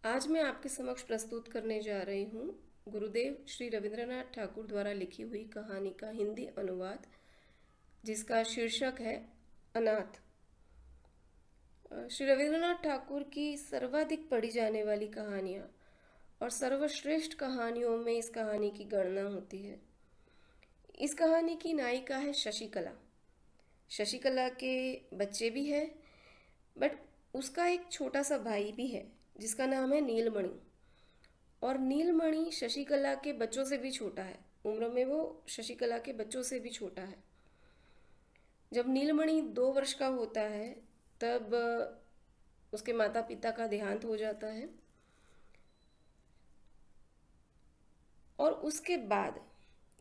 आज मैं आपके समक्ष प्रस्तुत करने जा रही हूँ गुरुदेव श्री रविंद्रनाथ ठाकुर द्वारा लिखी हुई कहानी का हिंदी अनुवाद, जिसका शीर्षक है अनाथ। श्री रविंद्रनाथ ठाकुर की सर्वाधिक पढ़ी जाने वाली कहानियाँ और सर्वश्रेष्ठ कहानियों में इस कहानी की गणना होती है। इस कहानी की नायिका है शशिकला। शशिकला के बच्चे भी हैं, बट उसका एक छोटा सा भाई भी है जिसका नाम है नीलमणि। और नीलमणि शशिकला के बच्चों से भी छोटा है, उम्र में वो शशिकला के बच्चों से भी छोटा है। जब नीलमणि 2 वर्ष का होता है तब उसके माता पिता का देहांत हो जाता है। और उसके बाद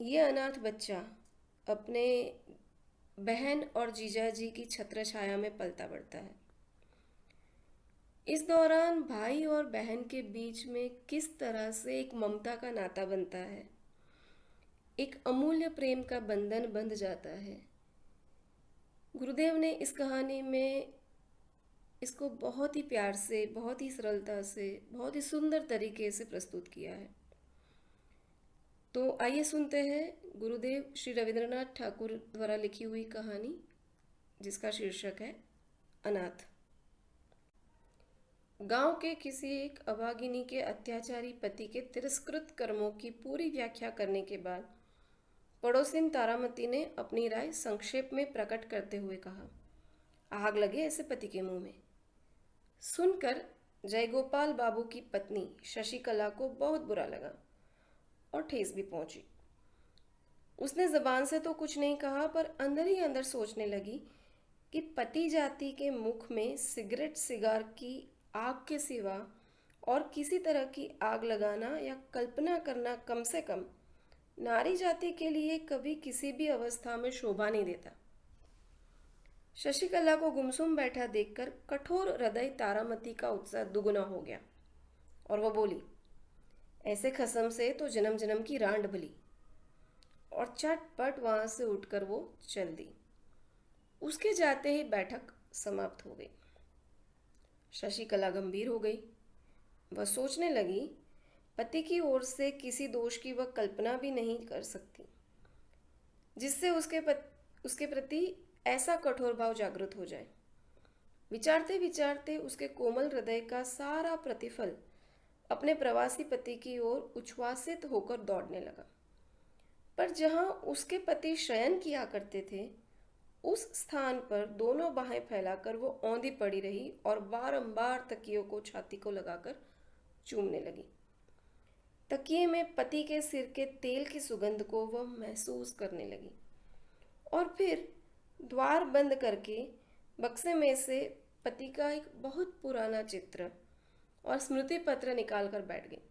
ये अनाथ बच्चा अपने बहन और जीजाजी की छत्र छाया में पलता बढ़ता है। इस दौरान भाई और बहन के बीच में किस तरह से एक ममता का नाता बनता है, एक अमूल्य प्रेम का बंधन बंध जाता है। गुरुदेव ने इस कहानी में इसको बहुत ही प्यार से, बहुत ही सरलता से, बहुत ही सुंदर तरीके से प्रस्तुत किया है। तो आइए सुनते हैं गुरुदेव श्री रविंद्रनाथ ठाकुर द्वारा लिखी हुई कहानी, जिसका शीर्षक है अनाथ। गांव के किसी एक अभागिनी के अत्याचारी पति के तिरस्कृत कर्मों की पूरी व्याख्या करने के बाद पड़ोसिन तारामती ने अपनी राय संक्षेप में प्रकट करते हुए कहा, आग लगे ऐसे पति के मुंह में। सुनकर जयगोपाल बाबू की पत्नी शशिकला को बहुत बुरा लगा और ठेस भी पहुंची। उसने जबान से तो कुछ नहीं कहा, पर अंदर ही अंदर सोचने लगी कि पति जाति के मुख में सिगरेट सिगार की आग के सिवा और किसी तरह की आग लगाना या कल्पना करना कम से कम नारी जाति के लिए कभी किसी भी अवस्था में शोभा नहीं देता। शशिकला को गुमसुम बैठा देखकर कठोर हृदय तारामती का उत्साह दुगुना हो गया और वह बोली, ऐसे खसम से तो जन्म जन्म की रांड भली। और चटपट वहां से उठकर वो चल दी। उसके जाते ही बैठक समाप्त हो गई। शशिकला गंभीर हो गई। वह सोचने लगी, पति की ओर से किसी दोष की वह कल्पना भी नहीं कर सकती जिससे उसके प्रति ऐसा कठोर भाव जागृत हो जाए। विचारते विचारते उसके कोमल हृदय का सारा प्रतिफल अपने प्रवासी पति की ओर उच्छ्वासित होकर दौड़ने लगा। पर जहां उसके पति शयन किया करते थे, उस स्थान पर दोनों बाहें फैलाकर वो औंधी पड़ी रही और बारंबार तकियों को छाती को लगाकर चूमने लगी। तकिए में पति के सिर के तेल की सुगंध को वह महसूस करने लगी और फिर द्वार बंद करके बक्से में से पति का एक बहुत पुराना चित्र और स्मृति पत्र निकालकर बैठ गई।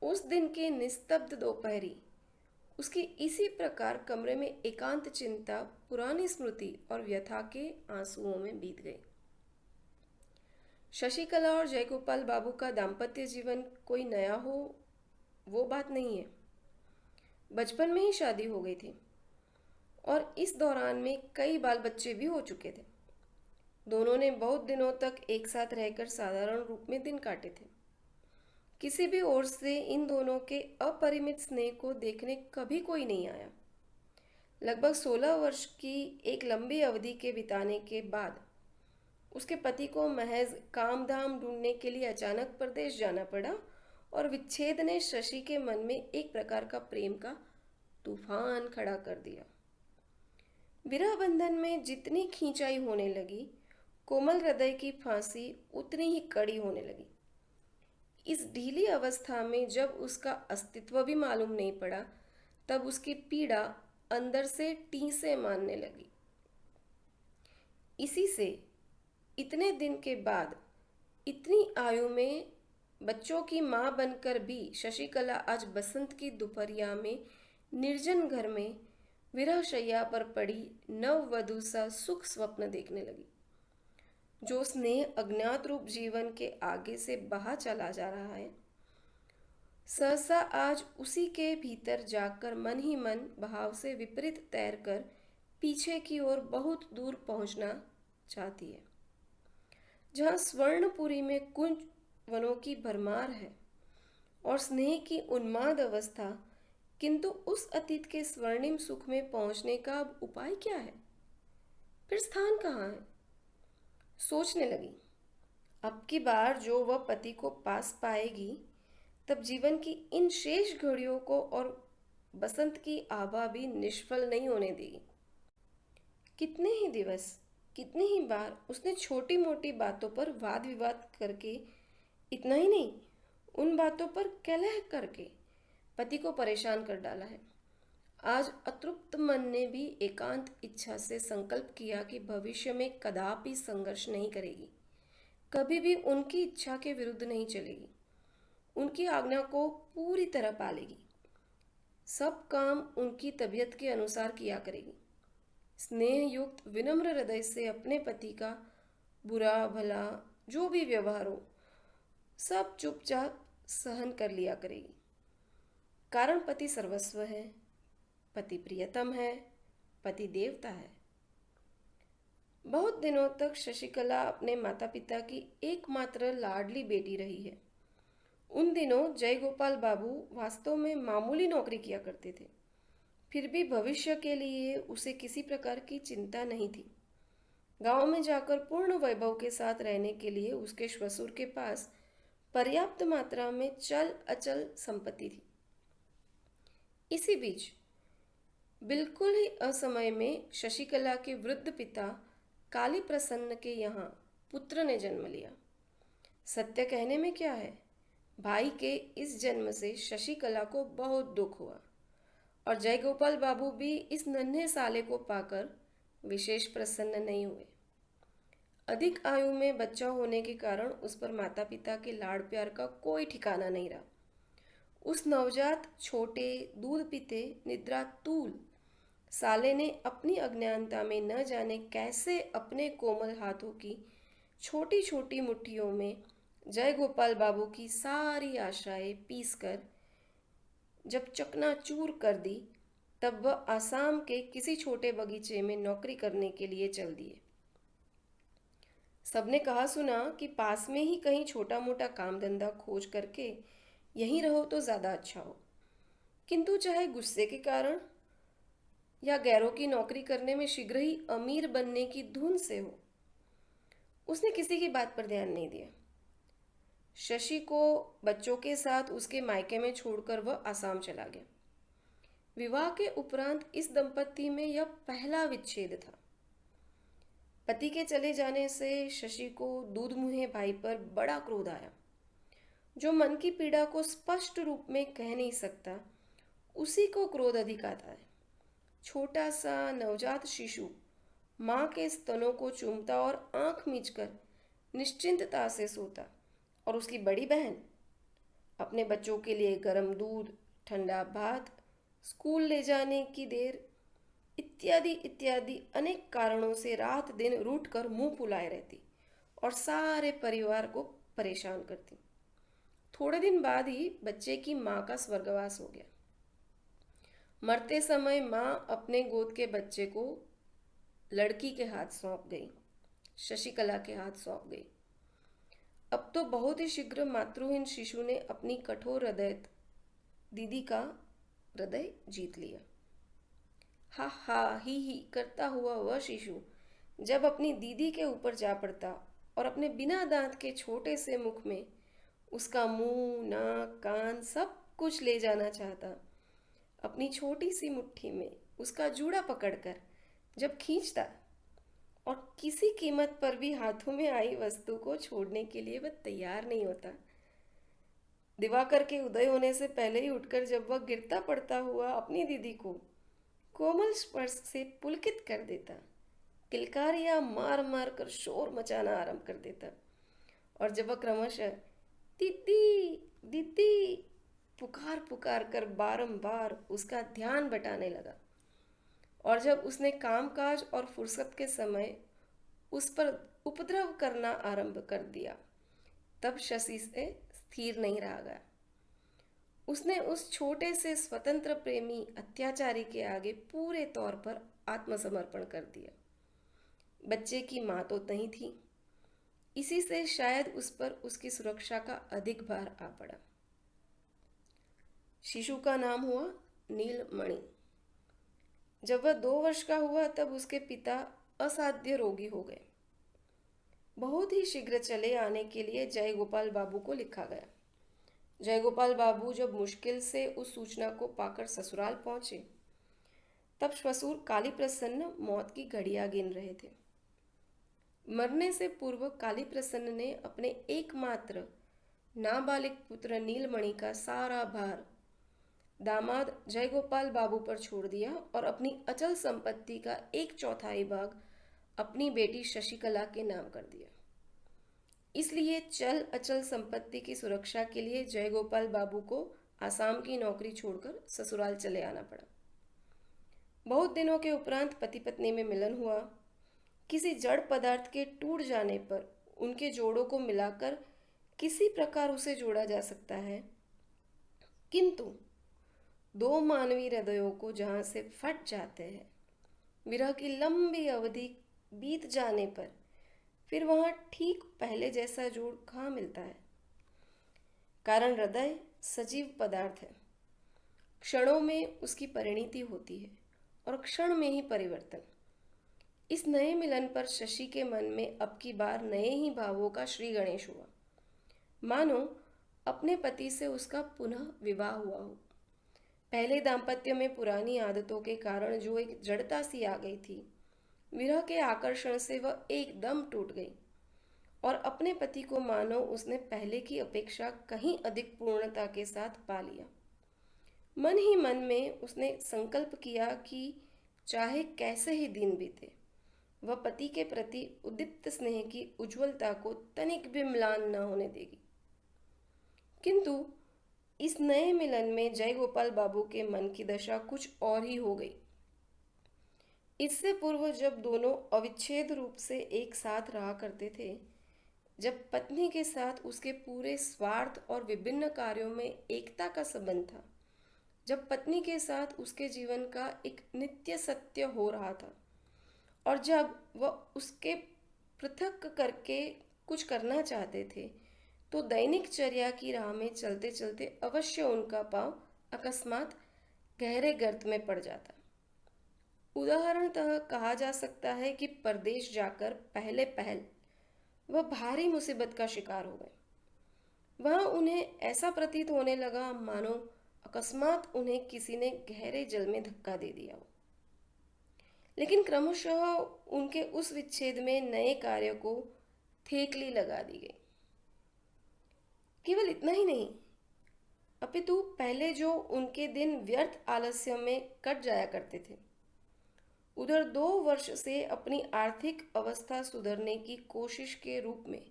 उस दिन की निस्तब्ध दोपहरी उसकी इसी प्रकार कमरे में एकांत चिंता, पुरानी स्मृति और व्यथा के आंसुओं में बीत गई। शशिकला और जयगोपाल बाबू का दाम्पत्य जीवन कोई नया हो, वो बात नहीं है। बचपन में ही शादी हो गई थी और इस दौरान में कई बाल बच्चे भी हो चुके थे। दोनों ने बहुत दिनों तक एक साथ रहकर साधारण रूप में दिन काटे थे। किसी भी ओर से इन दोनों के अपरिमित स्नेह को देखने कभी कोई नहीं आया। लगभग 16 वर्ष की एक लंबी अवधि के बिताने के बाद उसके पति को महज काम धाम ढूंढने के लिए अचानक परदेश जाना पड़ा और विच्छेद ने शशि के मन में एक प्रकार का प्रेम का तूफान खड़ा कर दिया। विरह बंधन में जितनी खींचाई होने लगी, कोमल हृदय की फांसी उतनी ही कड़ी होने लगी। इस ढीली अवस्था में जब उसका अस्तित्व भी मालूम नहीं पड़ा, तब उसकी पीड़ा अंदर से टींसे मारने लगी। इसी से इतने दिन के बाद, इतनी आयु में बच्चों की माँ बनकर भी शशिकला आज बसंत की दोपहरिया में निर्जन घर में विरह शैया पर पड़ी नववधू सा सुख स्वप्न देखने लगी। जो स्नेह अज्ञात रूप जीवन के आगे से बहा चला जा रहा है, सहसा आज उसी के भीतर जाकर मन ही मन बहाव से विपरीत तैरकर पीछे की ओर बहुत दूर पहुंचना चाहती है। जहाँ स्वर्णपुरी में वनों की भरमार है और स्नेह की उन्माद अवस्था, किंतु उस अतीत के स्वर्णिम सुख में पहुंचने का अब उपाय क्या है? फिर स्थान कहाँ है? सोचने लगी, अब की बार जो वह पति को पास पाएगी, तब जीवन की इन शेष घड़ियों को और बसंत की आभा भी निष्फल नहीं होने देगी। कितने ही दिवस, कितनी ही बार उसने छोटी मोटी बातों पर वाद विवाद करके, इतना ही नहीं, उन बातों पर कलह करके पति को परेशान कर डाला है। आज अतृप्त मन ने भी एकांत इच्छा से संकल्प किया कि भविष्य में कदापि संघर्ष नहीं करेगी, कभी भी उनकी इच्छा के विरुद्ध नहीं चलेगी, उनकी आज्ञा को पूरी तरह पालेगी, सब काम उनकी तबीयत के अनुसार किया करेगी। स्नेह युक्त विनम्र हृदय से अपने पति का बुरा भला जो भी व्यवहार हो, सब चुपचाप सहन कर लिया करेगी। कारण पति सर्वस्व है, पति प्रियतम है, पति देवता है। बहुत दिनों तक शशिकला अपने माता पिता की एकमात्र लाडली बेटी रही है। उन दिनों जय गोपाल बाबू वास्तव में मामूली नौकरी किया करते थे, फिर भी भविष्य के लिए उसे किसी प्रकार की चिंता नहीं थी। गांव में जाकर पूर्ण वैभव के साथ रहने के लिए उसके श्वशुर के पास पर्याप्त मात्रा में चल अचल संपत्ति थी। इसी बीच बिल्कुल ही असमय में शशिकला के वृद्ध पिता काली प्रसन्न के यहाँ पुत्र ने जन्म लिया। सत्य कहने में क्या है, भाई के इस जन्म से शशिकला को बहुत दुख हुआ और जय गोपाल बाबू भी इस नन्हे साले को पाकर विशेष प्रसन्न नहीं हुए। अधिक आयु में बच्चा होने के कारण उस पर माता पिता के लाड़ प्यार का कोई ठिकाना नहीं रहा। उस नवजात छोटे दूध पीते निद्रातूल साले ने अपनी अज्ञानता में न जाने कैसे अपने कोमल हाथों की छोटी छोटी मुट्ठियों में जय गोपाल बाबू की सारी आशाएं पीसकर जब चकनाचूर कर दी, तब वह आसाम के किसी छोटे बगीचे में नौकरी करने के लिए चल दिए। सबने कहा सुना कि पास में ही कहीं छोटा मोटा काम धंधा खोज करके यहीं रहो तो ज़्यादा अच्छा हो, किंतु चाहे गुस्से के कारण या गैरों की नौकरी करने में शीघ्र ही अमीर बनने की धुन से हो, उसने किसी की बात पर ध्यान नहीं दिया। शशि को बच्चों के साथ उसके मायके में छोड़कर वह आसाम चला गया। विवाह के उपरांत इस दंपत्ति में यह पहला विच्छेद था। पति के चले जाने से शशि को दूध मुहे भाई पर बड़ा क्रोध आया। जो मन की पीड़ा को स्पष्ट रूप में कह नहीं सकता, उसी को क्रोध अधिक आता है। छोटा सा नवजात शिशु माँ के स्तनों को चूमता और आंख मीचकर निश्चिंतता से सोता, और उसकी बड़ी बहन अपने बच्चों के लिए गर्म दूध, ठंडा भात, स्कूल ले जाने की देर इत्यादि इत्यादि अनेक कारणों से रात दिन रूठ कर मुंह फुलाए रहती और सारे परिवार को परेशान करती। थोड़े दिन बाद ही बच्चे की माँ का स्वर्गवास हो गया। मरते समय माँ अपने गोद के बच्चे को लड़की के हाथ सौंप गई, शशिकला के हाथ सौंप गई। अब तो बहुत ही शीघ्र मातृहीन शिशु ने अपनी कठोर हृदय दीदी का हृदय जीत लिया। हा हा ही करता हुआ वह शिशु जब अपनी दीदी के ऊपर जा पड़ता और अपने बिना दांत के छोटे से मुख में उसका मुंह, नाक, कान सब कुछ ले जाना चाहता, अपनी छोटी सी मुट्ठी में उसका जूड़ा पकड़कर जब खींचता और किसी कीमत पर भी हाथों में आई वस्तु को छोड़ने के लिए वह तैयार नहीं होता। दिवाकर के उदय होने से पहले ही उठकर जब वह गिरता पड़ता हुआ अपनी दीदी को कोमल स्पर्श से पुलकित कर देता, किलकारियां मार मार कर शोर मचाना आरंभ कर देता, और जब वह क्रमशः दीदी दीदी पुकार पुकार कर बारंबार उसका ध्यान बटाने लगा, और जब उसने कामकाज और फुर्सत के समय उस पर उपद्रव करना आरंभ कर दिया, तब शशि से स्थिर नहीं रहा गया। उसने उस छोटे से स्वतंत्र प्रेमी अत्याचारी के आगे पूरे तौर पर आत्मसमर्पण कर दिया। बच्चे की माँ तो नहीं थी, इसी से शायद उस पर उसकी सुरक्षा का अधिक भार आ पड़ा। शिशु का नाम हुआ नीलमणि। जब वह 2 वर्ष का हुआ तब उसके पिता असाध्य रोगी हो गए। बहुत ही शीघ्र चले आने के लिए जय गोपाल बाबू को लिखा गया। जय गोपाल बाबू जब मुश्किल से उस सूचना को पाकर ससुराल पहुंचे तब ससुर काली प्रसन्न मौत की घड़ियां गिन रहे थे। मरने से पूर्व काली प्रसन्न ने अपने एकमात्र नाबालिग पुत्र नीलमणि का सारा भार दामाद जयगोपाल बाबू पर छोड़ दिया और अपनी अचल संपत्ति का 1/4 भाग अपनी बेटी शशिकला के नाम कर दिया। इसलिए चल अचल संपत्ति की सुरक्षा के लिए जयगोपाल बाबू को आसाम की नौकरी छोड़कर ससुराल चले आना पड़ा। बहुत दिनों के उपरांत पति पत्नी में मिलन हुआ। किसी जड़ पदार्थ के टूट जाने पर उनके जोड़ों को मिलाकर किसी प्रकार उसे जोड़ा जा सकता है, किंतु 2 मानवीय हृदयों को जहाँ से फट जाते हैं, विरह की लंबी अवधि बीत जाने पर फिर वहाँ ठीक पहले जैसा जोड़ कहाँ मिलता है। कारण हृदय सजीव पदार्थ है। क्षणों में उसकी परिणति होती है और क्षण में ही परिवर्तन। इस नए मिलन पर शशि के मन में अब की बार नए ही भावों का श्री गणेश हुआ, मानो अपने पति से उसका पुनः विवाह हुआ हो। पहले दाम्पत्य में पुरानी आदतों के कारण जो एक जड़ता सी आ गई थी, विरह के आकर्षण से वह एकदम टूट गई और अपने पति को मानो उसने पहले की अपेक्षा कहीं अधिक पूर्णता के साथ पा लिया। मन ही मन में उसने संकल्प किया कि चाहे कैसे ही दिन बीते, वह पति के प्रति उद्दीप्त स्नेह की उज्ज्वलता को तनिक भी म्लान न होने देगी। किंतु इस नए मिलन में जयगोपाल बाबू के मन की दशा कुछ और ही हो गई। इससे पूर्व जब दोनों अविच्छेद रूप से एक साथ रहा करते थे, जब पत्नी के साथ उसके पूरे स्वार्थ और विभिन्न कार्यों में एकता का संबंध था, जब पत्नी के साथ उसके जीवन का एक नित्य सत्य हो रहा था और जब वह उसके पृथक करके कुछ करना चाहते थे, तो दैनिक चर्या की राह में चलते चलते अवश्य उनका पांव अकस्मात गहरे गर्त में पड़ जाता। उदाहरणतः कहा जा सकता है कि परदेश जाकर पहले पहल वह भारी मुसीबत का शिकार हो गए। वहां उन्हें ऐसा प्रतीत होने लगा मानो अकस्मात उन्हें किसी ने गहरे जल में धक्का दे दिया हो। लेकिन क्रमशः उनके उस विच्छेद में नए कार्य को थेकली लगा दी गई। केवल इतना ही नहीं, अपितु पहले जो उनके दिन व्यर्थ आलस्य में कट जाया करते थे, उधर 2 वर्ष से अपनी आर्थिक अवस्था सुधरने की कोशिश के रूप में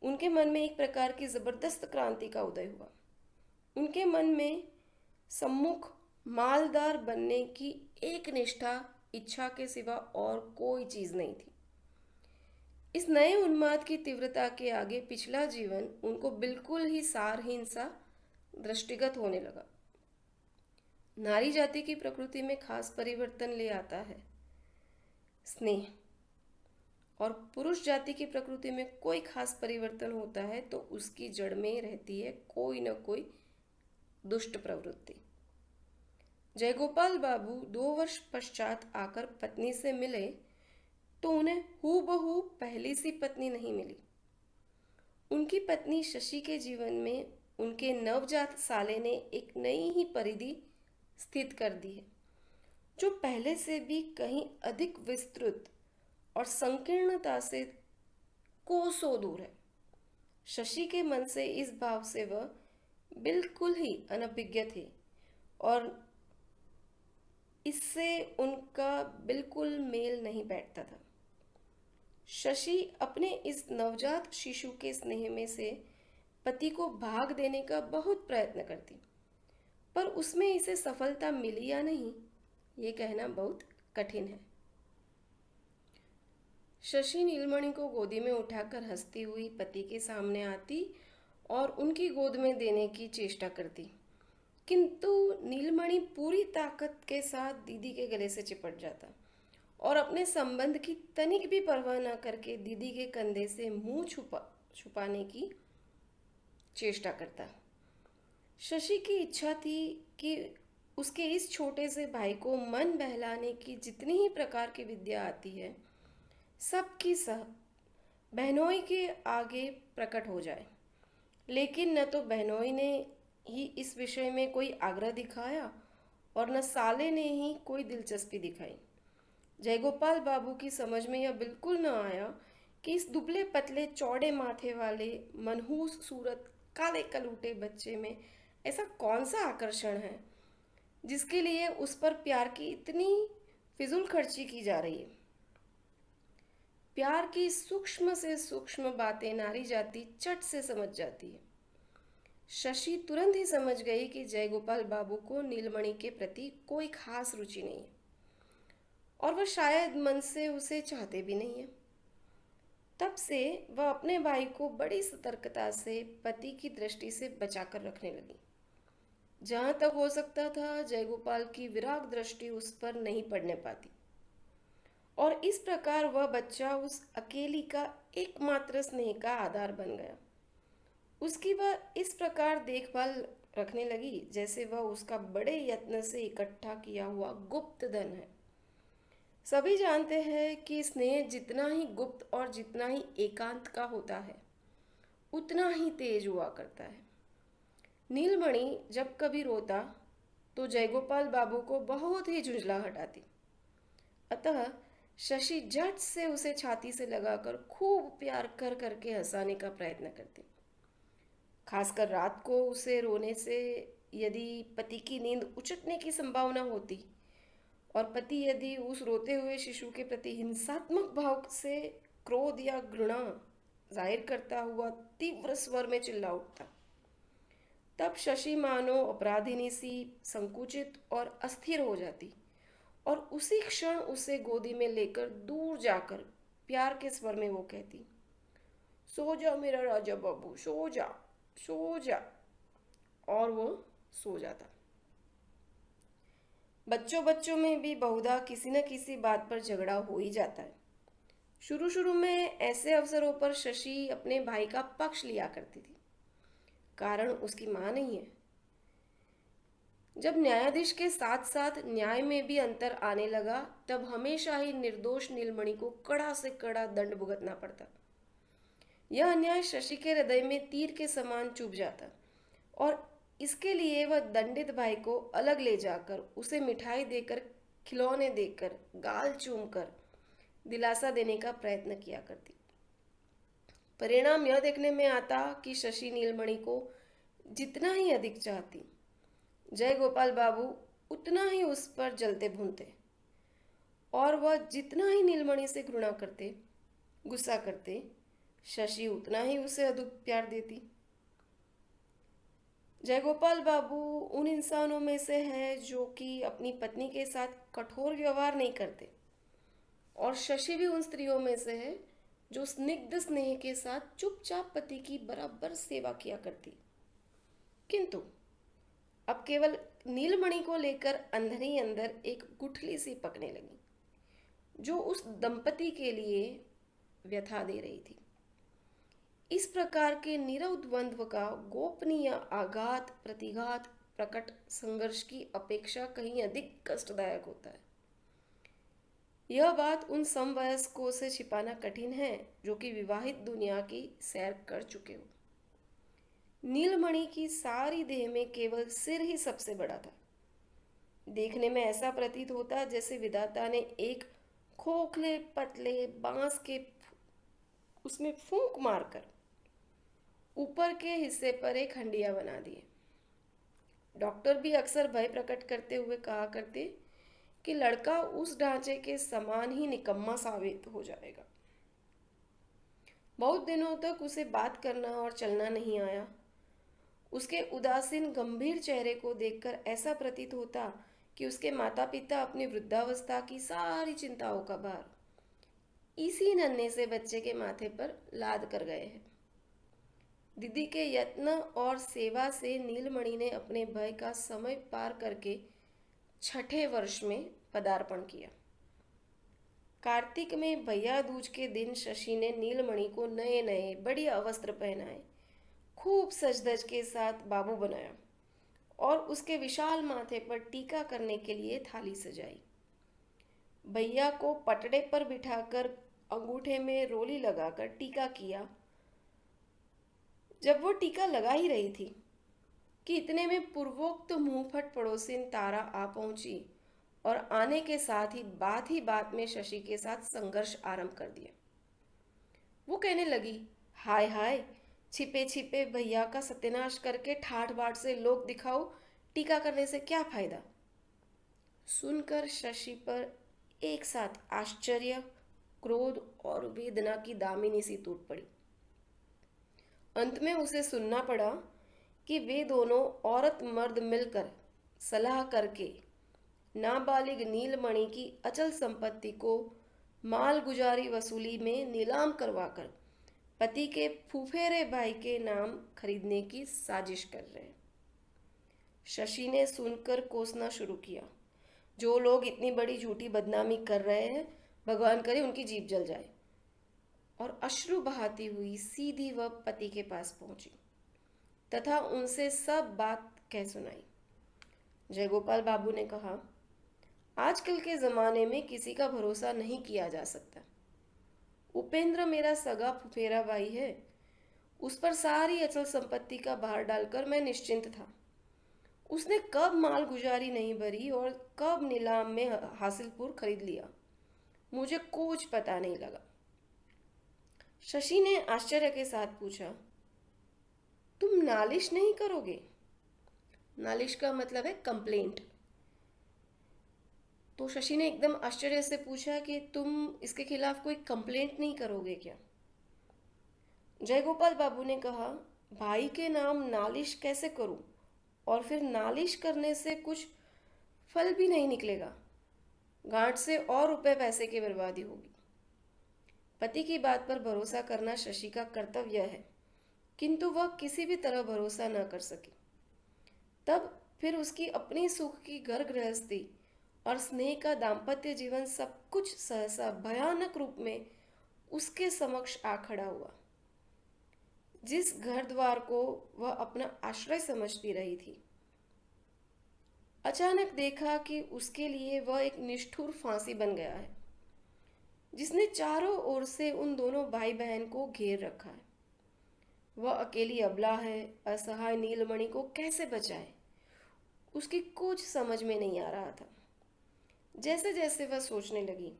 उनके मन में एक प्रकार की जबरदस्त क्रांति का उदय हुआ। उनके मन में सम्मुख मालदार बनने की एक निष्ठा इच्छा के सिवा और कोई चीज नहीं थी। इस नए उन्माद की तीव्रता के आगे पिछला जीवन उनको बिल्कुल ही सारहीन सा दृष्टिगत होने लगा। नारी जाति की प्रकृति में खास परिवर्तन ले आता है स्नेह, और पुरुष जाति की प्रकृति में कोई खास परिवर्तन होता है तो उसकी जड़ में रहती है कोई न कोई दुष्ट प्रवृत्ति। जयगोपाल बाबू 2 वर्ष पश्चात आकर पत्नी से मिले तो उन्हें हूबहू पहली सी पत्नी नहीं मिली। उनकी पत्नी शशि के जीवन में उनके नवजात साले ने एक नई ही परिधि स्थित कर दी है, जो पहले से भी कहीं अधिक विस्तृत और संकीर्णता से कोसों दूर है। शशि के मन से इस भाव से वह बिल्कुल ही अनभिज्ञ थे और इससे उनका बिल्कुल मेल नहीं बैठता था। शशि अपने इस नवजात शिशु के स्नेह में से पति को भाग देने का बहुत प्रयत्न करती, पर उसमें इसे सफलता मिली या नहीं, ये कहना बहुत कठिन है। शशि नीलमणि को गोदी में उठाकर हंसती हुई पति के सामने आती और उनकी गोद में देने की चेष्टा करती, किंतु नीलमणि पूरी ताकत के साथ दीदी के गले से चिपट जाता और अपने संबंध की तनिक भी परवाह न करके दीदी के कंधे से मुंह छुपाने की चेष्टा करता। शशि की इच्छा थी कि उसके इस छोटे से भाई को मन बहलाने की जितनी ही प्रकार की विद्या आती है सबकी सब बहनोई के आगे प्रकट हो जाए। लेकिन न तो बहनोई ने ही इस विषय में कोई आग्रह दिखाया और न साले ने ही कोई दिलचस्पी दिखाई। जयगोपाल बाबू की समझ में यह बिल्कुल न आया कि इस दुबले पतले चौड़े माथे वाले मनहूस सूरत काले कलूटे बच्चे में ऐसा कौन सा आकर्षण है जिसके लिए उस पर प्यार की इतनी फिजूल खर्ची की जा रही है। प्यार की सूक्ष्म से सूक्ष्म बातें नारी जाति चट से समझ जाती है। शशि तुरंत ही समझ गई कि जयगोपाल बाबू को नीलमणि के प्रति कोई खास रुचि नहीं है और वह शायद मन से उसे चाहते भी नहीं है। तब से वह अपने भाई को बड़ी सतर्कता से पति की दृष्टि से बचाकर रखने लगी। जहां तक हो सकता था जयगोपाल की विराग दृष्टि उस पर नहीं पड़ने पाती और इस प्रकार वह बच्चा उस अकेली का एकमात्र स्नेह का आधार बन गया। उसकी वह इस प्रकार देखभाल रखने लगी जैसे वह उसका बड़े यत्न से इकट्ठा किया हुआ गुप्त धन है। सभी जानते हैं कि स्नेह जितना ही गुप्त और जितना ही एकांत का होता है उतना ही तेज हुआ करता है। नीलमणि जब कभी रोता तो जयगोपाल बाबू को बहुत ही झुंझलाहट आती। अतः शशि झट से उसे छाती से लगाकर खूब प्यार कर करके हंसाने का प्रयत्न करती। खासकर रात को उसे रोने से यदि पति की नींद उचटने की संभावना होती और पति यदि उस रोते हुए शिशु के प्रति हिंसात्मक भाव से क्रोध या घृणा जाहिर करता हुआ तीव्र स्वर में चिल्ला उठता, तब शशि मानो अपराधिनी सी संकुचित और अस्थिर हो जाती और उसी क्षण उसे गोदी में लेकर दूर जाकर प्यार के स्वर में वो कहती, सो जा मेरा राजा बाबू, सो जा सो जा। और वो सो जाता। बच्चों बच्चों में भी बहुधा किसी न किसी बात पर झगड़ा हो ही जाता है। शुरू शुरू में ऐसे अवसरों पर शशि अपने भाई का पक्ष लिया करती थी। कारण उसकी मां नहीं है। जब न्यायाधीश के साथ साथ न्याय में भी अंतर आने लगा तब हमेशा ही निर्दोष नीलमणि को कड़ा से कड़ा दंड भुगतना पड़ता। यह अन्याय शशि के हृदय में तीर के समान चुभ जाता और इसके लिए वह दंडित भाई को अलग ले जाकर उसे मिठाई देकर, खिलौने देकर, गाल चूमकर दिलासा देने का प्रयत्न किया करती। परिणाम यह देखने में आता कि शशि नीलमणि को जितना ही अधिक चाहती, जयगोपाल बाबू उतना ही उस पर जलते भूनते और वह जितना ही नीलमणि से घृणा करते, गुस्सा करते, शशि उतना ही उसे अधिक प्यार देती। जयगोपाल बाबू उन इंसानों में से है जो कि अपनी पत्नी के साथ कठोर व्यवहार नहीं करते और शशि भी उन स्त्रियों में से है जो स्निग्ध स्नेह के साथ चुपचाप पति की बराबर सेवा किया करती। किंतु अब केवल नीलमणि को लेकर अंदर ही अंदर एक गुठली सी पकने लगी जो उस दंपति के लिए व्यथा दे रही थी। इस प्रकार के नीरव द्वंद्व का गोपनीय आघात प्रतिघात प्रकट संघर्ष की अपेक्षा कहीं अधिक कष्टदायक होता है। यह बात उन समवयस्कों से छिपाना कठिन है जो कि विवाहित दुनिया की सैर कर चुके हो। नीलमणि की सारी देह में केवल सिर ही सबसे बड़ा था। देखने में ऐसा प्रतीत होता जैसे विधाता ने एक खोखले पतले बांस के उसमें फूंक मारकर ऊपर के हिस्से पर एक हंडिया बना दिए। डॉक्टर भी अक्सर भय प्रकट करते हुए कहा करते कि लड़का उस ढांचे के समान ही निकम्मा साबित हो जाएगा। बहुत दिनों तक उसे बात करना और चलना नहीं आया। उसके उदासीन गंभीर चेहरे को देखकर ऐसा प्रतीत होता कि उसके माता पिता अपनी वृद्धावस्था की सारी चिंताओं का भार इसी नन्हे से बच्चे के माथे पर लाद कर गए हैं। दीदी के यत्न और सेवा से नीलमणि ने अपने भय का समय पार करके 6ठे वर्ष में पदार्पण किया। कार्तिक में भैया दूज के दिन शशि ने नीलमणि को नए नए बढ़िया वस्त्र पहनाए, खूब सजधज के साथ बाबू बनाया और उसके विशाल माथे पर टीका करने के लिए थाली सजाई। भैया को पटड़े पर बिठाकर अंगूठे में रोली लगाकर टीका किया। जब वो टीका लगा ही रही थी कि इतने में पूर्वोक्त मुंहफट पड़ोसिन तारा आ पहुंची और आने के साथ ही बात में शशि के साथ संघर्ष आरंभ कर दिया। वो कहने लगी, हाय हाय, छिपे छिपे भैया का सत्यानाश करके ठाठ बाट से लोग दिखाओ, टीका करने से क्या फायदा। सुनकर शशि पर एक साथ आश्चर्य, क्रोध और वेदना की दामिनी सी टूट पड़ी। अंत में उसे सुनना पड़ा कि वे दोनों औरत मर्द मिलकर सलाह करके नाबालिग नीलमणि की अचल संपत्ति को मालगुजारी वसूली में नीलाम करवाकर पति के फुफेरे भाई के नाम खरीदने की साजिश कर रहे हैं। शशि ने सुनकर कोसना शुरू किया, जो लोग इतनी बड़ी झूठी बदनामी कर रहे हैं, भगवान करे उनकी जीभ जल जाए। और अश्रु बहाती हुई सीधी वह पति के पास पहुंची तथा उनसे सब बात कह सुनाई। जयगोपाल बाबू ने कहा, आजकल के ज़माने में किसी का भरोसा नहीं किया जा सकता। उपेंद्र मेरा सगा फुफेरा भाई है, उस पर सारी अचल संपत्ति का भार डालकर मैं निश्चिंत था। उसने कब माल गुजारी नहीं भरी और कब नीलाम में हासिलपुर खरीद लिया, मुझे कुछ पता नहीं लगा। शशि ने आश्चर्य के साथ पूछा, तुम नालिश नहीं करोगे? नालिश का मतलब है कंप्लेंट। तो शशि ने एकदम आश्चर्य से पूछा कि तुम इसके खिलाफ कोई कंप्लेंट नहीं करोगे क्या? जयगोपाल बाबू ने कहा, भाई के नाम नालिश कैसे करूं, और फिर नालिश करने से कुछ फल भी नहीं निकलेगा, गांठ से और रुपए पैसे की बर्बादी होगी। पति की बात पर भरोसा करना शशि का कर्तव्य है, किंतु वह किसी भी तरह भरोसा न कर सकी। तब फिर उसकी अपनी सुख की घर गृहस्थी और स्नेह का दाम्पत्य जीवन सब कुछ सहसा भयानक रूप में उसके समक्ष आ खड़ा हुआ। जिस घर द्वार को वह अपना आश्रय समझती रही थी, अचानक देखा कि उसके लिए वह एक निष्ठुर फांसी बन गया है, जिसने चारों ओर से उन दोनों भाई बहन को घेर रखा है। वह अकेली अबला है, असहाय नीलमणि को कैसे बचाए, उसकी कुछ समझ में नहीं आ रहा था। जैसे जैसे वह सोचने लगी,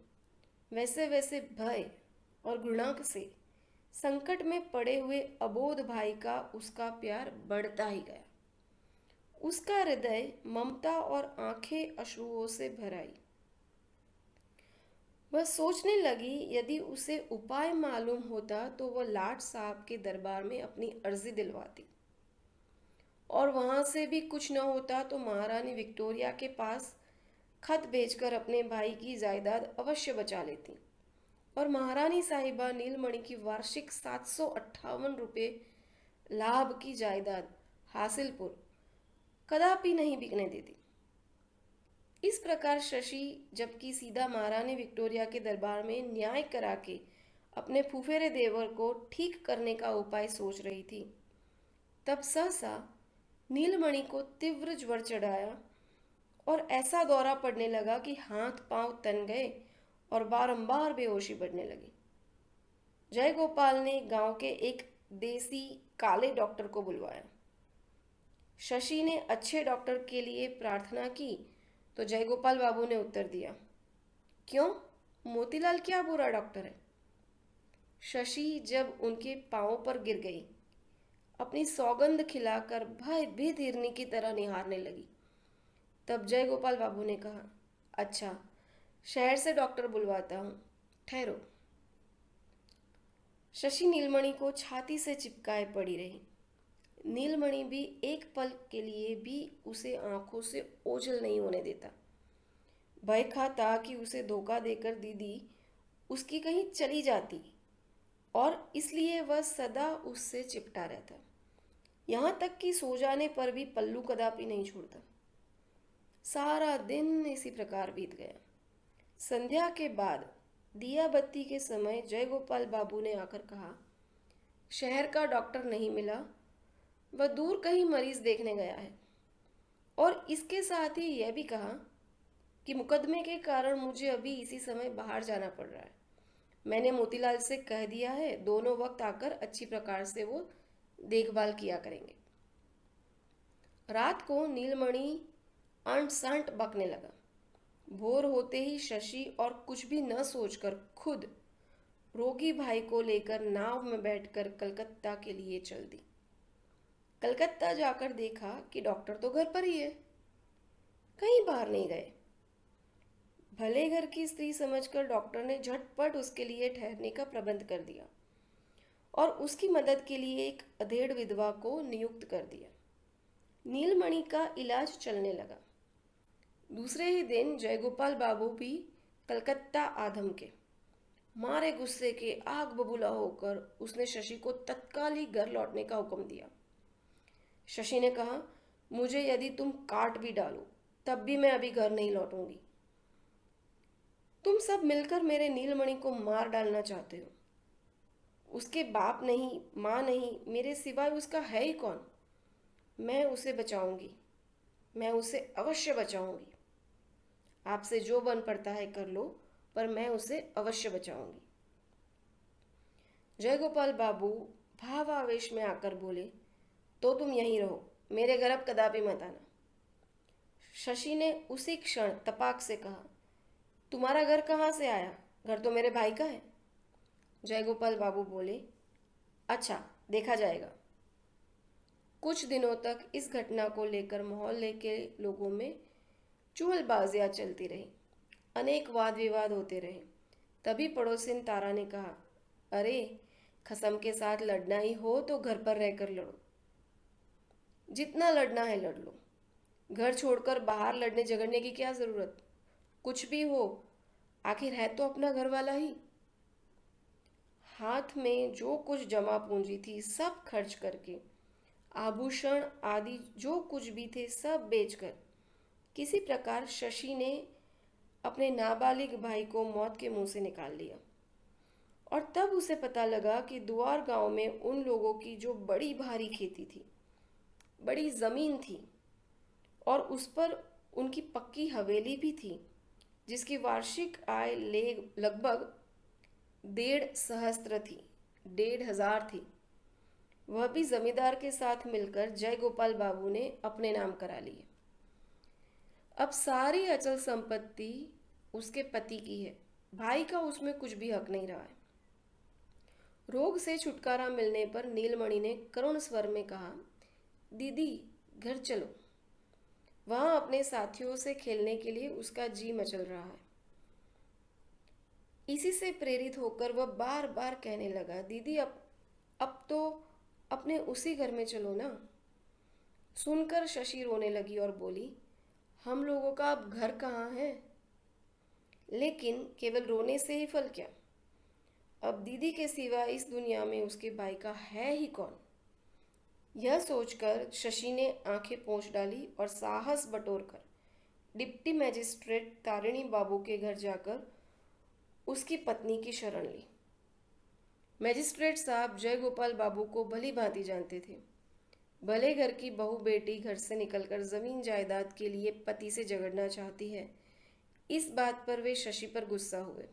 वैसे वैसे भय और घृणा से संकट में पड़े हुए अबोध भाई का उसका प्यार बढ़ता ही गया। उसका हृदय ममता और आंखें अश्रुओं से भर आई। वह सोचने लगी, यदि उसे उपाय मालूम होता तो वह लाट साहब के दरबार में अपनी अर्जी दिलवाती, और वहां से भी कुछ न होता तो महारानी विक्टोरिया के पास खत भेजकर अपने भाई की जायदाद अवश्य बचा लेती, और महारानी साहिबा नीलमणि की वार्षिक 758 रुपये लाभ की जायदाद हासिलपुर कदापि नहीं बिकने देती। इस प्रकार शशि जबकि सीधा महारानी विक्टोरिया के दरबार में न्याय करा के अपने फुफेरे देवर को ठीक करने का उपाय सोच रही थी, तब सहसा नीलमणि को तीव्र ज्वर चढ़ाया और ऐसा दौरा पड़ने लगा कि हाथ पांव तन गए और बारंबार बेहोशी बढ़ने लगी। जयगोपाल ने गांव के एक देसी काले डॉक्टर को बुलवाया। शशि ने अच्छे डॉक्टर के लिए प्रार्थना की तो जयगोपाल बाबू ने उत्तर दिया, क्यों, मोतीलाल क्या बुरा डॉक्टर है? शशि जब उनके पांवों पर गिर गई, अपनी सौगंध खिलाकर भयभीत हिरनी की तरह निहारने लगी, तब जयगोपाल बाबू ने कहा, अच्छा, शहर से डॉक्टर बुलवाता हूँ, ठहरो। शशि नीलमणि को छाती से चिपकाए पड़ी रही। नीलमणि भी एक पल के लिए भी उसे आंखों से ओझल नहीं होने देता। भय खाता कि उसे धोखा देकर दीदी उसकी कहीं चली जाती, और इसलिए वह सदा उससे चिपटा रहता, यहाँ तक कि सो जाने पर भी पल्लू कदापि नहीं छोड़ता। सारा दिन इसी प्रकार बीत गया। संध्या के बाद दिया बत्ती के समय जयगोपाल बाबू ने आकर कहा, शहर का डॉक्टर नहीं मिला, वह दूर कहीं मरीज देखने गया है। और इसके साथ ही यह भी कहा कि मुकदमे के कारण मुझे अभी इसी समय बाहर जाना पड़ रहा है। मैंने मोतीलाल से कह दिया है, दोनों वक्त आकर अच्छी प्रकार से वो देखभाल किया करेंगे। रात को नीलमणि आंट सांट बकने लगा। भोर होते ही शशि और कुछ भी न सोचकर खुद रोगी भाई को लेकर नाव में बैठकर कलकत्ता के लिए चल दी। कलकत्ता जाकर देखा कि डॉक्टर तो घर पर ही है, कहीं बाहर नहीं गए। भले घर की स्त्री समझकर डॉक्टर ने झटपट उसके लिए ठहरने का प्रबंध कर दिया और उसकी मदद के लिए एक अधेड़ विधवा को नियुक्त कर दिया। नीलमणि का इलाज चलने लगा। दूसरे ही दिन जयगोपाल बाबू भी कलकत्ता आधम के। मारे गुस्से के आग बबूला होकर उसने शशि को तत्काल ही घर लौटने का हुक्म दिया। शशि ने कहा, मुझे यदि तुम काट भी डालो तब भी मैं अभी घर नहीं लौटूंगी। तुम सब मिलकर मेरे नीलमणि को मार डालना चाहते हो। उसके बाप नहीं, माँ नहीं, मेरे सिवाय उसका है ही कौन। मैं उसे बचाऊंगी, मैं उसे अवश्य बचाऊंगी। आपसे जो बन पड़ता है कर लो, पर मैं उसे अवश्य बचाऊंगी। जयगोपाल बाबू भावावेश में आकर बोले, तो तुम यहीं रहो, मेरे घर अब कदापि मत आना। शशि ने उसी क्षण तपाक से कहा, तुम्हारा घर कहाँ से आया? घर तो मेरे भाई का है। जयगोपाल बाबू बोले, अच्छा, देखा जाएगा। कुछ दिनों तक इस घटना को लेकर मोहल्ले के लोगों में चुगलबाजियां चलती रही, अनेक वाद विवाद होते रहे। तभी पड़ोसिन तारा ने कहा, अरे खसम के साथ लड़ना ही हो तो घर पर रहकर लड़ो, जितना लड़ना है लड़ लो। घर छोड़कर बाहर लड़ने झगड़ने की क्या जरूरत? कुछ भी हो, आखिर है तो अपना घर वाला ही। हाथ में जो कुछ जमा पूंजी थी सब खर्च करके, आभूषण आदि जो कुछ भी थे सब बेचकर किसी प्रकार शशि ने अपने नाबालिग भाई को मौत के मुंह से निकाल लिया। और तब उसे पता लगा कि दुआर गांव में उन लोगों की जो बड़ी भारी खेती थी, बड़ी जमीन थी और उस पर उनकी पक्की हवेली भी थी, जिसकी वार्षिक आय लगभग 1,500 थी, 1,500 थी। वह भी जमींदार के साथ मिलकर जयगोपाल बाबू ने अपने नाम करा लिए। अब सारी अचल संपत्ति उसके पति की है, भाई का उसमें कुछ भी हक नहीं रहा है। रोग से छुटकारा मिलने पर नीलमणि ने करुण स्वर में कहा, दीदी घर चलो। वहां अपने साथियों से खेलने के लिए उसका जी मचल रहा है। इसी से प्रेरित होकर वह बार बार कहने लगा, दीदी अब तो अपने उसी घर में चलो ना। सुनकर शशि रोने लगी और बोली, हम लोगों का अब घर कहाँ है? लेकिन केवल रोने से ही फल क्या? अब दीदी के सिवा इस दुनिया में उसके भाई का है ही कौन? यह सोचकर शशि ने आंखें पोंछ डाली और साहस बटोरकर डिप्टी मैजिस्ट्रेट तारिणी बाबू के घर जाकर उसकी पत्नी की शरण ली। मैजिस्ट्रेट साहब जयगोपाल बाबू को भली भांति जानते थे। भले घर की बहू बेटी घर से निकलकर जमीन जायदाद के लिए पति से झगड़ना चाहती है, इस बात पर वे शशि पर गुस्सा हुए।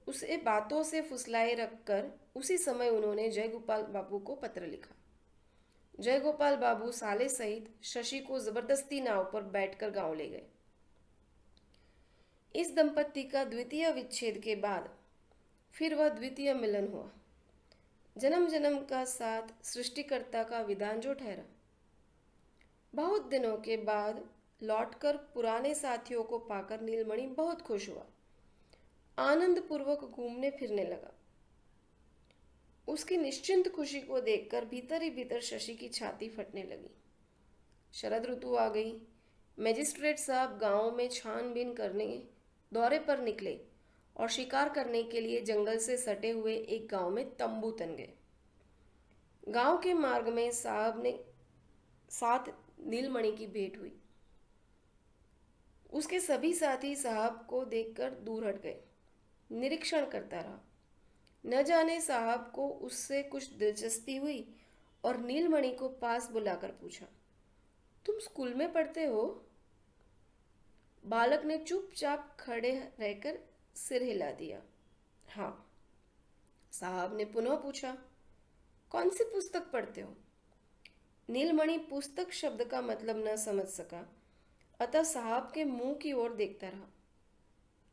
उसे बातों से फुसलाए रखकर उसी समय उन्होंने जयगोपाल बाबू को पत्र लिखा। जयगोपाल बाबू साले सहित शशि को जबरदस्ती नाव पर बैठकर गांव ले गए। इस दंपत्ति का द्वितीय विच्छेद के बाद फिर वह द्वितीय मिलन हुआ। जन्म जन्म का साथ सृष्टिकर्ता का विधान जो ठहरा। बहुत दिनों के बाद लौटकर पुराने साथियों को पाकर नीलमणि बहुत खुश हुआ। आनंद पूर्वक घूमने फिरने लगा। उसकी निश्चिंत खुशी को देखकर भीतर ही भीतर शशि की छाती फटने लगी। शरद ऋतु आ गई। मैजिस्ट्रेट साहब गांव में छानबीन करने दौरे पर निकले और शिकार करने के लिए जंगल से सटे हुए एक गांव में तंबू तन गए। गांव के मार्ग में साहब ने साथ नीलमणि की भेंट हुई। उसके सभी साथी साहब को देखकर दूर हट गए। निरीक्षण करता रहा। न जाने साहब को उससे कुछ दिलचस्पी हुई और नीलमणि को पास बुलाकर पूछा, तुम स्कूल में पढ़ते हो? बालक ने चुपचाप खड़े रहकर सिर हिला दिया। हाँ। साहब ने पुनः पूछा, कौन सी पुस्तक पढ़ते हो? नीलमणि पुस्तक शब्द का मतलब न समझ सका, अतः साहब के मुंह की ओर देखता रहा।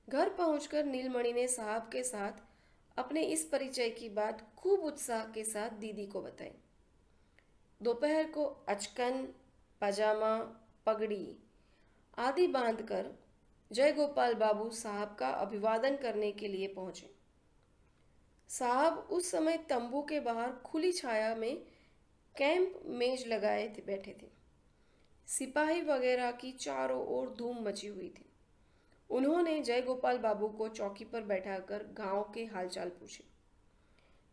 घर पहुंचकर नीलमणि ने साहब के साथ अपने इस परिचय की बात खूब उत्साह के साथ दीदी को बताई। दोपहर को अचकन, पजामा, पगड़ी आदि बांधकर जयगोपाल बाबू साहब का अभिवादन करने के लिए पहुंचे। साहब उस समय तंबू के बाहर खुली छाया में कैंप मेज लगाए थे बैठे थे। सिपाही वगैरह की चारों ओर धूम मची हुई थी। उन्होंने जयगोपाल बाबू को चौकी पर बैठाकर गांव के हालचाल पूछे।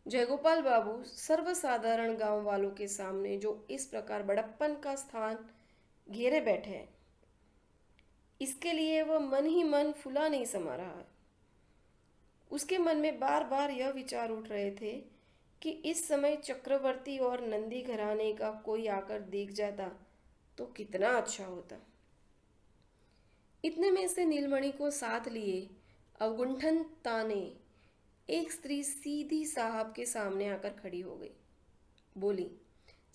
जयगोपाल बाबू सर्वसाधारण गांव वालों के सामने जो इस प्रकार बड़प्पन का स्थान घेरे बैठे हैं, इसके लिए वह मन ही मन फुला नहीं समा रहा है। उसके मन में बार बार यह विचार उठ रहे थे कि इस समय चक्रवर्ती और नंदी घराने का कोई आकर देख जाता तो कितना अच्छा होता। इतने में से नीलमणि को साथ लिए अवगुंठन ताने एक स्त्री सीधी साहब के सामने आकर खड़ी हो गई। बोली,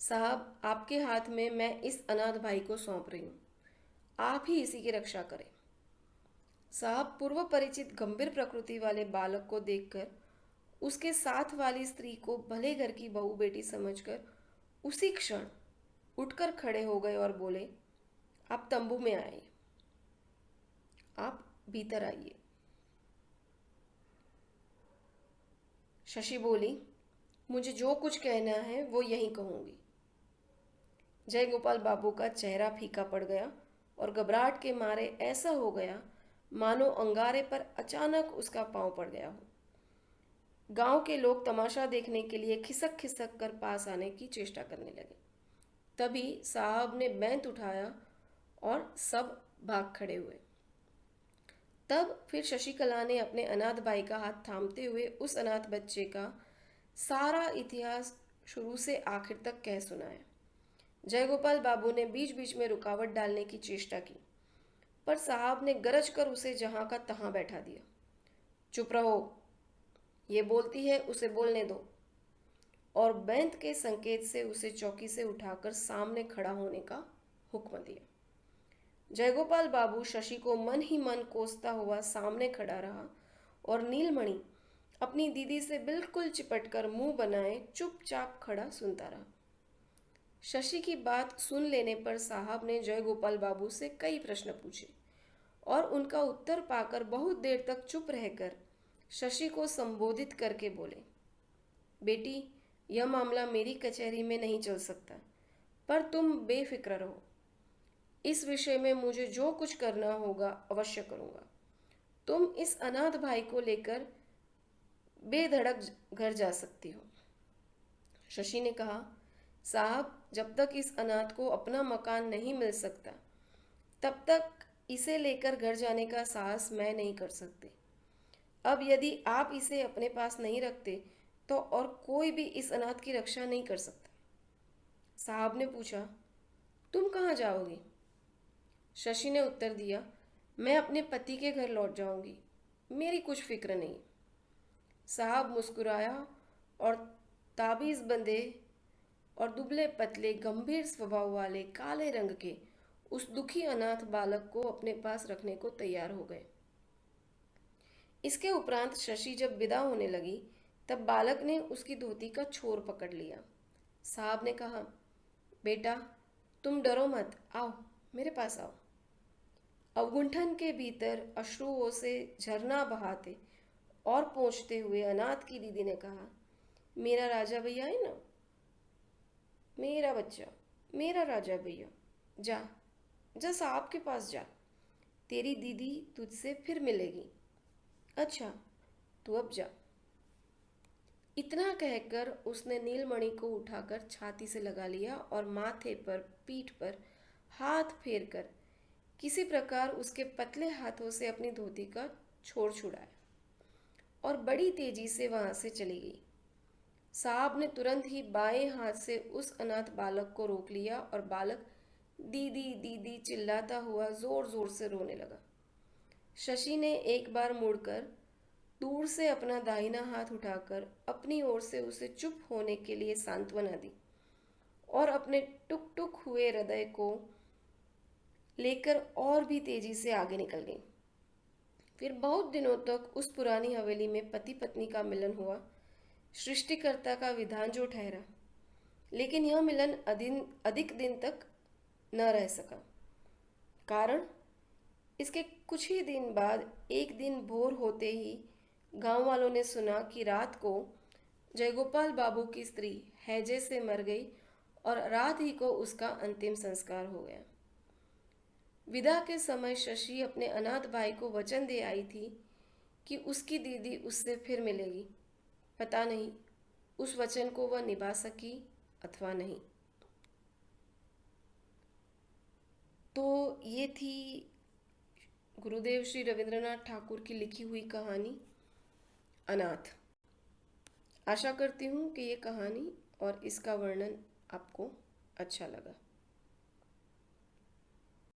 साहब, आपके हाथ में मैं इस अनाथ भाई को सौंप रही हूँ, आप ही इसी की रक्षा करें। साहब पूर्व परिचित गंभीर प्रकृति वाले बालक को देखकर उसके साथ वाली स्त्री को भले घर की बहू बेटी समझकर उसी क्षण उठकर खड़े हो गए और बोले, आप तंबू में आइए, आप भीतर आइए। शशि बोली, मुझे जो कुछ कहना है वो यहीं कहूंगी। जयगोपाल बाबू का चेहरा फीका पड़ गया और घबराहट के मारे ऐसा हो गया मानो अंगारे पर अचानक उसका पांव पड़ गया हो। गांव के लोग तमाशा देखने के लिए खिसक खिसक कर पास आने की चेष्टा करने लगे। तभी साहब ने बैंत उठाया और सब भाग खड़े हुए। तब फिर शशिकला ने अपने अनाथ भाई का हाथ थामते हुए उस अनाथ बच्चे का सारा इतिहास शुरू से आखिर तक कह सुनाया। जयगोपाल बाबू ने बीच बीच में रुकावट डालने की चेष्टा की, पर साहब ने गरज कर उसे जहां का तहां बैठा दिया। चुप रहो, ये बोलती है, उसे बोलने दो। और बैंत के संकेत से उसे चौकी से उठाकर सामने खड़ा होने का हुक्म दिया। जयगोपाल बाबू शशि को मन ही मन कोसता हुआ सामने खड़ा रहा और नीलमणि अपनी दीदी से बिल्कुल चिपटकर मुंह बनाए चुपचाप खड़ा सुनता रहा। शशि की बात सुन लेने पर साहब ने जयगोपाल बाबू से कई प्रश्न पूछे और उनका उत्तर पाकर बहुत देर तक चुप रहकर शशि को संबोधित करके बोले, बेटी, यह मामला मेरी कचहरी में नहीं चल सकता, पर तुम बेफिक्र रहो। इस विषय में मुझे जो कुछ करना होगा अवश्य करूंगा। तुम इस अनाथ भाई को लेकर बेधड़क घर जा सकती हो। शशि ने कहा, साहब, जब तक इस अनाथ को अपना मकान नहीं मिल सकता तब तक इसे लेकर घर जाने का साहस मैं नहीं कर सकती। अब यदि आप इसे अपने पास नहीं रखते तो और कोई भी इस अनाथ की रक्षा नहीं कर सकता। साहब ने पूछा, तुम कहाँ जाओगी? शशि ने उत्तर दिया, मैं अपने पति के घर लौट जाऊंगी, मेरी कुछ फिक्र नहीं। साहब मुस्कुराया और ताबीज़ बंधे और दुबले पतले गंभीर स्वभाव वाले काले रंग के उस दुखी अनाथ बालक को अपने पास रखने को तैयार हो गए। इसके उपरांत शशि जब विदा होने लगी तब बालक ने उसकी धोती का छोर पकड़ लिया। साहब ने कहा, बेटा, तुम डरो मत, आओ मेरे पास आओ। अवगुंठन के भीतर अश्रुओं से झरना बहाते और पहुंचते हुए अनाथ की दीदी ने कहा, मेरा राजा भैया है ना, मेरा बच्चा, मेरा राजा भैया, जा जा साहब के पास जा, तेरी दीदी तुझसे फिर मिलेगी। अच्छा, तू अब जा। इतना कहकर उसने नीलमणि को उठाकर छाती से लगा लिया और माथे पर, पीठ पर हाथ फेर कर किसी प्रकार उसके पतले हाथों से अपनी धोती का छोर छुड़ाया। और बड़ी तेजी से वहां से चली गई। साहब ने तुरंत ही बाएं हाथ से उस अनाथ बालक को रोक लिया और बालक दीदी दीदी चिल्लाता हुआ जोर जोर से रोने लगा। शशि ने एक बार मुड़कर दूर से अपना दाहिना हाथ उठाकर अपनी ओर से उसे चुप होने के लिए सांत्वना दी और अपने टुक टुक हुए हृदय को लेकर और भी तेजी से आगे निकल गई। फिर बहुत दिनों तक उस पुरानी हवेली में पति पत्नी का मिलन हुआ, सृष्टिकर्ता का विधान जो ठहरा। लेकिन यह मिलन अधिक दिन तक न रह सका। कारण, इसके कुछ ही दिन बाद एक दिन भोर होते ही गांव वालों ने सुना कि रात को जयगोपाल बाबू की स्त्री हैजे से मर गई और रात ही को उसका अंतिम संस्कार हो गया। विदा के समय शशि अपने अनाथ भाई को वचन दे आई थी कि उसकी दीदी उससे फिर मिलेगी। पता नहीं उस वचन को वह निभा सकी अथवा नहीं। तो ये थी गुरुदेव श्री रविंद्रनाथ ठाकुर की लिखी हुई कहानी अनाथ। आशा करती हूँ कि ये कहानी और इसका वर्णन आपको अच्छा लगा।